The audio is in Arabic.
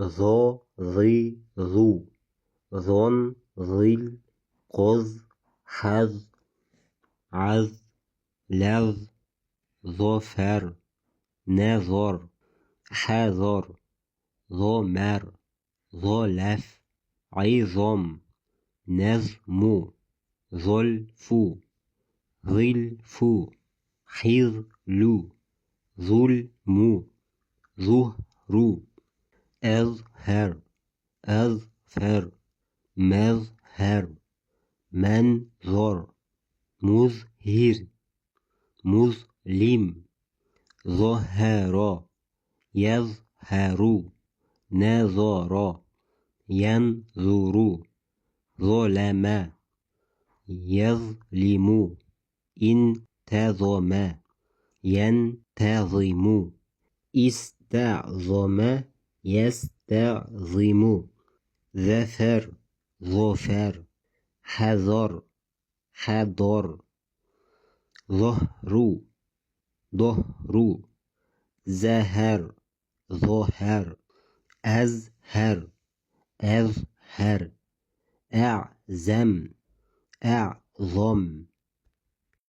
ظا ظي ظو ظن ظل قذ حذ عذ لذ ظفر نظر حذر ضمر ظلف عظم نظم ظلف ظلف حذل ظلم ظهر أظهر أظفر مظهر منظر مظهر مظلم ظهر يظهر نظر ينظر ظلم يظلم انتظم ينتظم استعظم يستعظم ظفر ظفر حذر حضر ظهر ظهر زهر ظهر أزهر أظهر أعزم أعظم